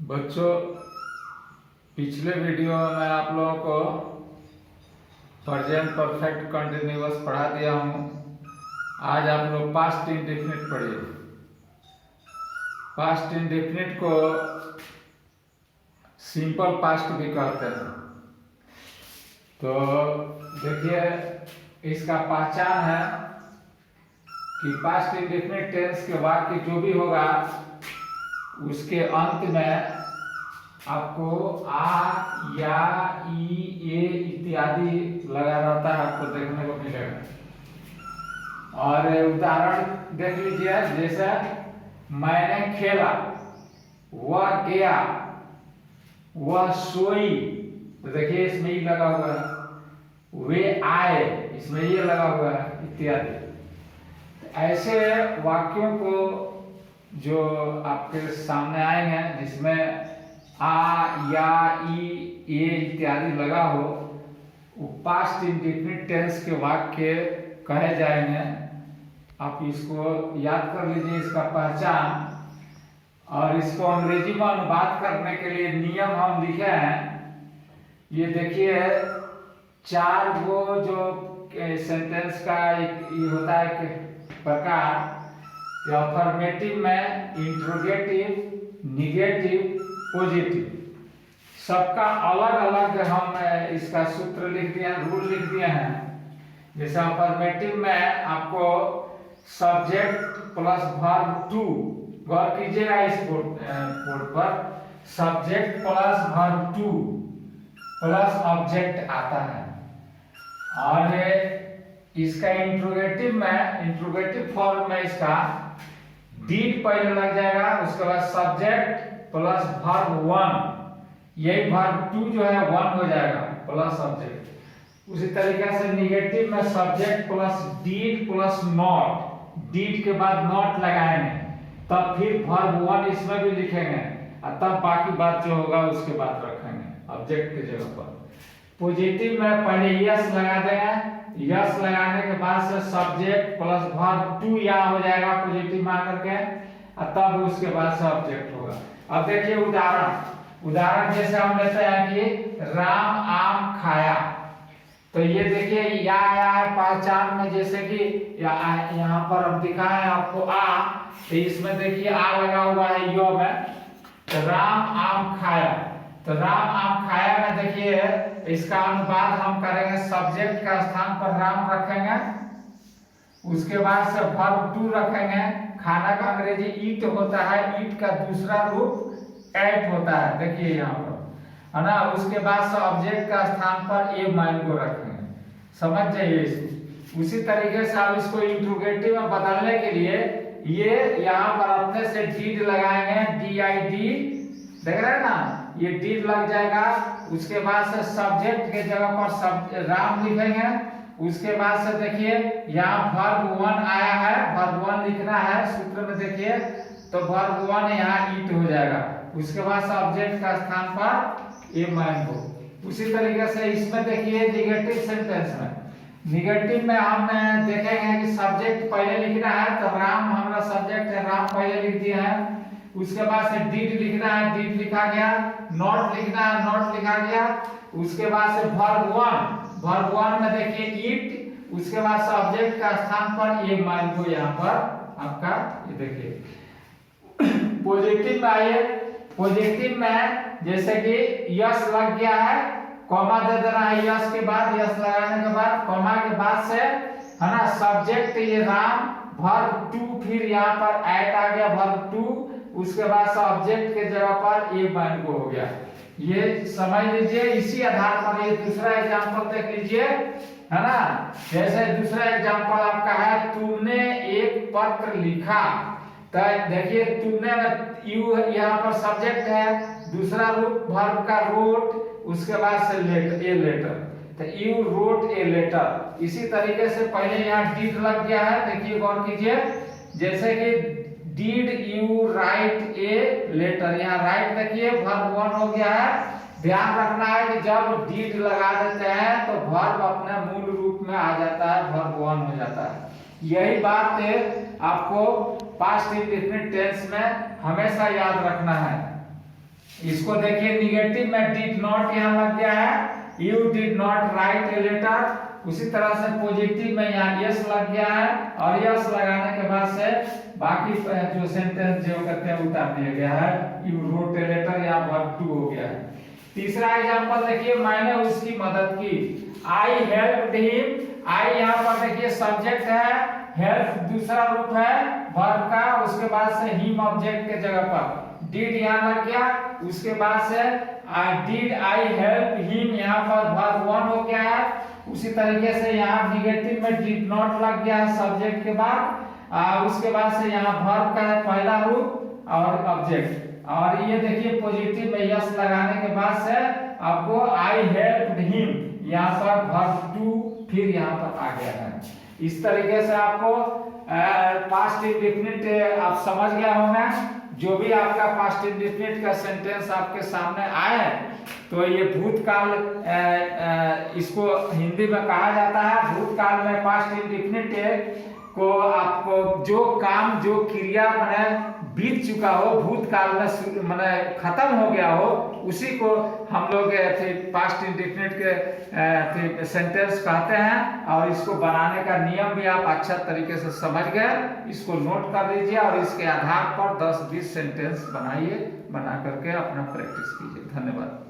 बच्चों, पिछले वीडियो में मैं आप लोगों को प्रेजेंट परफेक्ट कंटिन्यूअस पढ़ा दिया हूँ। आज आप लोग पास्ट इंडेफिनिट पढ़िए। पास्ट इंडेफिनिट को सिंपल पास्ट भी कहते हैं। तो देखिए, इसका पहचान है कि पास्ट इंडेफिनिट टेंस के वाक्य जो भी होगा उसके अंत में आपको आ, या, ई, ए इत्यादि लगा रहता है, आपको देखने को मिलेगा। और उदाहरण देख लीजिए, जैसे मैंने खेला, वह गया, वह सोई, तो देखिए इसमें ई लगा हुआ है। वे आए, इसमें ये लगा हुआ है इत्यादि। ऐसे वाक्यों को जो आपके सामने आएंगे जिसमें आ, या, ई, ए इत्यादि लगा हो, वो पास्ट इंडेफिनिट टेंस के वाक्य कहे जाएंगे। आप इसको याद कर लीजिए, इसका पहचान। और इसको अंग्रेजी में अनुवाद करने के लिए नियम हम लिखे हैं। ये देखिए, 4 गो जो सेंटेंस का एक ये होता है प्रकार। अफर्मेटिव में इंट्रोगेटिव, निगेटिव, पॉजिटिव, सबका अलग अलग हम इसका सूत्र लिख दिए, रूल लिख दिए हैं। जैसे अफर्मेटिव में आपको सब्जेक्ट प्लस वर्ब टू, गौर कीजिएगा इस बोर्ड पर, subject plus verb two plus object आता है। और इसका इंट्रोगेटिव में, इंट्रोगेटिव फॉर्म में इसका डीड पहले लग जाएगा, उसके बाद सब्जेक्ट प्लस वर्ब वन, यही वर्ब टू जो है वन हो जाएगा प्लस सब्जेक्ट। उसी तरीके से निगेटिव में subject plus did plus not, did के बाद नॉट लगाएंगे, तब फिर वर्ब वन इसमें भी लिखेंगे, और तब बाकी बात जो होगा उसके बाद रखेंगे ऑब्जेक्ट की जगह पर। पॉजिटिव में पहले यस लगा देंगे, यस लगाने के बाद से सब्जेक्ट प्लस वर्ब टू या हो जाएगा पॉजिटिव में आकर के, और तब उसके बाद से ऑब्जेक्ट होगा। अब देखिए उदाहरण जैसे हम लेते हैं कि राम आम खाया, तो ये देखिए या आया है पहचान में, जैसे कि यहाँ पर अब दिखाए आपको आ, तो इसमें देखिए आ लगा हुआ है यो में, तो राम आम खाया। तो राम आम खाया में देखिए इसका अनुवाद हम करेंगे, सब्जेक्ट का स्थान पर राम रखेंगे, उसके बाद से वर्ब टू रखेंगे। खाना का अंग्रेजी ईट होता है, ईट का दूसरा रूप एट होता है, देखिए यहाँ पर, है ना। उसके बाद से ऑब्जेक्ट का स्थान पर ए माइन को रखेंगे, समझ जाइए इसको। उसी तरीके से आप इसको इंट्रोगेटिव में बदलने के लिए ये यहाँ पर अपने से डीड लगाएंगे, DID, देख रहे हैं ना, ये डीड लग जाएगा। उसके बाद से सब्जेक्ट के जगह पर राम लिखेंगे। उसके बाद से देखिए यहाँ वर्ब वन आया है, वर्ब वन लिखना है सूत्र में, देखिए तो वर्ब वन यहाँ ईट हो जाएगा। उसके बाद सब्जेक्ट का स्थान पर ए माइन हो। उसी तरीके से इसमें देखिए निगेटिव सेंटेंस में, निगेटिव में हम देखेंगे कि सब्जेक्ट पहले लिखना है, तो राम हमारा सब्जेक्ट है, राम पहले लिख दिया है। उसके बाद से डीड लिखना है, डीड लिखा गया, नॉट लिखना है, नॉट लिखा गया। उसके बाद से वर्ब वन में देखिए ईट, उसके बाद सब्जेक्ट का स्थान पर ए माइन को यहाँ पर आपका ये देखिए। पॉजिटिव में आइए, पॉजिटिव में जैसे कि यस लग गया है, कॉमा दे देना है यस के बाद, यस लगाने के बाद कॉमा के बाद से, है ना, सब्जेक्ट ये राम, वर्ब टू, फिर यहाँ पर एट आ गया वर्ब टू, उसके बाद सब्जेक्ट के जगह पर ए माइन को हो गया। ये समझ लीजिए। इसी आधार पर ये दूसरा एग्जांपल देख लीजिए, है ना। जैसे दूसरा एग्जांपल आपका है, तुमने एक पत्र लिखा, तो देखिए तुमने यू यहाँ पर सब्जेक्ट है, दूसरा रूप वर्ब का रोट, उसके बाद से लेटर, ए लेटर, तो यू रोट ए लेटर। इसी तरीके से पहले यहाँ डीड लग गया है, देखिए गौर कीजिए, जैसे कि did you write a letter, यहाँ राइट देखिए वर्ब वन हो गया है। ध्यान रखना है कि जब डीड लगा देते हैं तो वर्ब अपने मूल रूप में आ जाता है, वर्ब वन हो जाता है। यही बात आपको पास्ट इंडेफिनिट टेंस में हमेशा याद रखना है। इसको देखिए निगेटिव में डिड नॉट यहाँ लग गया है, you did not write a letter. उसी तरह से पॉजिटिव में यहाँ यस लग गया है, और यस लगाने के बाद से बाकी जो सेंटेंस जो करते हैं उतार दिया गया है, यू रोट ए लेटर, यहाँ वर्ब टू हो गया है। तीसरा एग्जांपल देखिए, मैंने उसकी मदद की, आई हेल्प्ड हिम। आई यहाँ पर देखिए सब्जेक्ट है, हेल्प दूसरा रूप है वर्ब का, उसके बाद से हिम ऑब्जेक्ट के जगह पर डिड यहाँ लग गया, उसके बाद से डिड आई हेल्प हिम यहाँ पर वर्ब वन हो गया है। उसी तरीके से यहाँ निगेटिव में डिड नॉट लग गया है सब्जेक्ट के बाद, उसके बाद से यहाँ वर्ब का है पहला रूप और ऑब्जेक्ट। और ये देखिए पॉजिटिव में यस लगाने के बाद से आपको आई हेल्प्ड हिम यहाँ पर वर्ब टू फिर यहाँ पर आ गया है। इस तरीके से आपको पास्ट इंडेफिनिट आप समझ गए होंगे। जो भी आपका पास्ट इंडेफिनिट का सेंटेंस आपके सामने आए तो ये भूतकाल, इसको हिंदी में कहा जाता है भूतकाल में पास्ट इंडेफिनिट को आपको जो काम जो क्रिया माने बीत चुका हो, भूतकाल में माने खत्म हो गया हो, उसी को हम लोग पास्ट इंडेफिनिट के सेंटेंस कहते हैं। और इसको बनाने का नियम भी आप अच्छा तरीके से समझ गए, इसको नोट कर लीजिए और इसके आधार पर 10-20 सेंटेंस बनाइए, बना करके अपना प्रैक्टिस कीजिए। धन्यवाद।